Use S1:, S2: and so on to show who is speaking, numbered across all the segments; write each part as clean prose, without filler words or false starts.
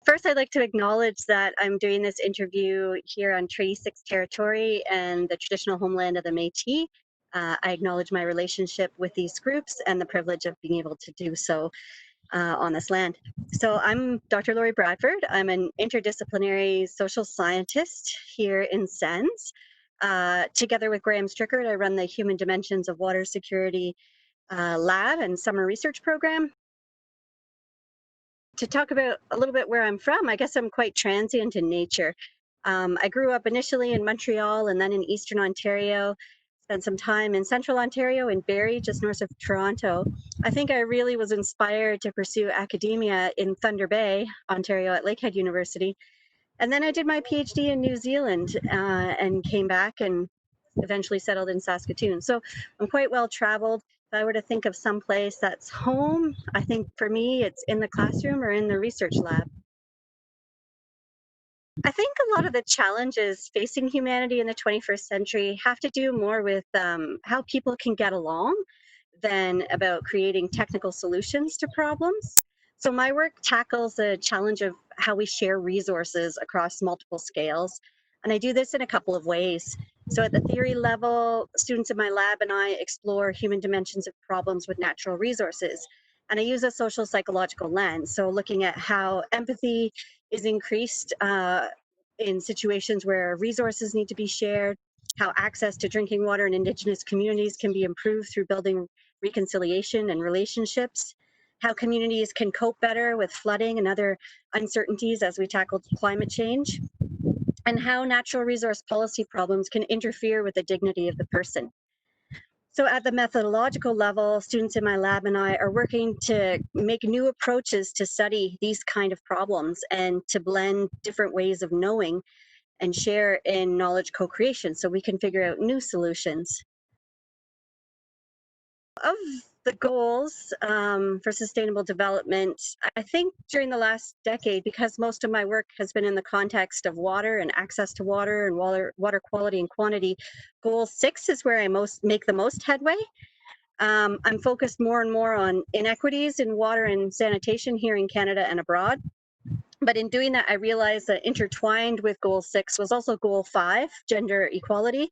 S1: First, I'd like to acknowledge that I'm doing this interview here on Treaty 6 territory and the traditional homeland of the Métis. I acknowledge my relationship with these groups and the privilege of being able to do so on this land. So I'm Dr. Lori Bradford. I'm an interdisciplinary social scientist here in SENS. Together with Graham Strickard, I run the Human Dimensions of Water Security lab and summer research program. To talk about a little bit where I'm from, I guess I'm quite transient in nature. I grew up initially in Montreal and then in Eastern Ontario, spent some time in Central Ontario in Barrie, just north of Toronto. I think I really was inspired to pursue academia in Thunder Bay, Ontario at Lakehead University. And then I did my PhD in New Zealand and came back and eventually settled in Saskatoon. So I'm quite well traveled. If I were to think of some place that's home, I think for me it's in the classroom or in the research lab. I think a lot of the challenges facing humanity in the 21st century have to do more with how people can get along than about creating technical solutions to problems. So my work tackles the challenge of how we share resources across multiple scales. And I do this in a couple of ways. So at the theory level, students in my lab and I explore human dimensions of problems with natural resources. And I use a social psychological lens. So looking at how empathy is increased in situations where resources need to be shared, how access to drinking water in Indigenous communities can be improved through building reconciliation and relationships, how communities can cope better with flooding and other uncertainties as we tackle climate change, and how natural resource policy problems can interfere with the dignity of the person. So at the methodological level, students in my lab and I are working to make new approaches to study these kind of problems and to blend different ways of knowing and share in knowledge co-creation so we can figure out new solutions. Of the goals for sustainable development, I think during the last decade, because most of my work has been in the context of water and access to water and water quality and quantity, goal 6 is where I make the most headway. I'm focused more and more on inequities in water and sanitation here in Canada and abroad. But in doing that, I realized that intertwined with goal 6 was also goal 5, gender equality,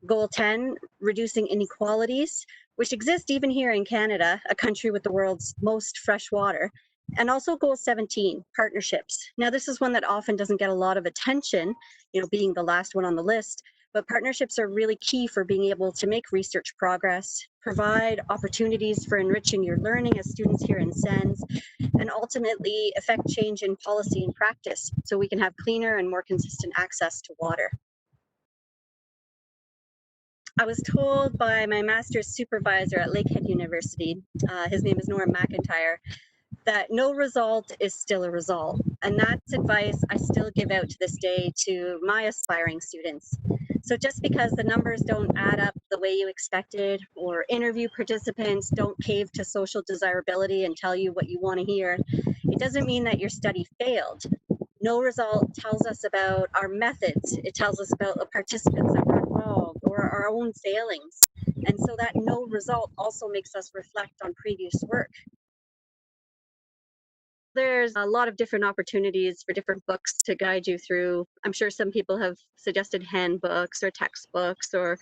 S1: goal 10, reducing inequalities, which exist even here in Canada, a country with the world's most fresh water, and also goal 17, partnerships. Now, this is one that often doesn't get a lot of attention, being the last one on the list, but partnerships are really key for being able to make research progress, provide opportunities for enriching your learning as students here in SENS, and ultimately affect change in policy and practice so we can have cleaner and more consistent access to water. I was told by my master's supervisor at Lakehead University, his name is Norm McIntyre, that no result is still a result. And that's advice I still give out to this day to my aspiring students. So just because the numbers don't add up the way you expected, or interview participants don't cave to social desirability and tell you what you want to hear, it doesn't mean that your study failed. No result tells us about our methods. It tells us about the participants that were involved or our own failings. And so that no result also makes us reflect on previous work. There's a lot of different opportunities for different books to guide you through. I'm sure some people have suggested handbooks or textbooks or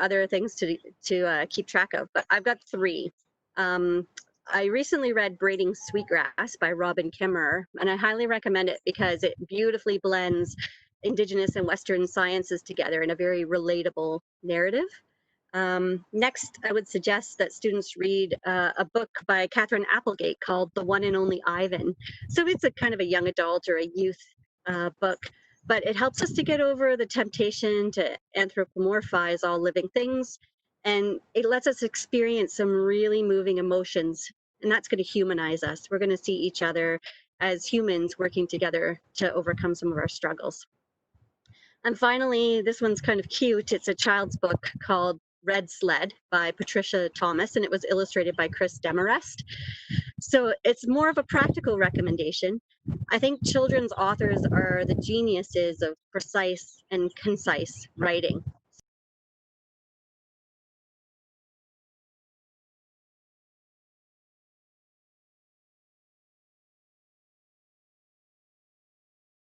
S1: other things to keep track of, but I've got 3. I recently read Braiding Sweetgrass by Robin Kimmerer, and I highly recommend it because it beautifully blends Indigenous and Western sciences together in a very relatable narrative. Next, I would suggest that students read a book by Catherine Applegate called The One and Only Ivan. So it's a kind of a young adult or a youth book, but it helps us to get over the temptation to anthropomorphize all living things, and it lets us experience some really moving emotions, and that's going to humanize us. We're going to see each other as humans working together to overcome some of our struggles. And finally, this one's kind of cute. It's a child's book called Red Sled by Patricia Thomas, and it was illustrated by Chris Demarest. So it's more of a practical recommendation. I think children's authors are the geniuses of precise and concise writing.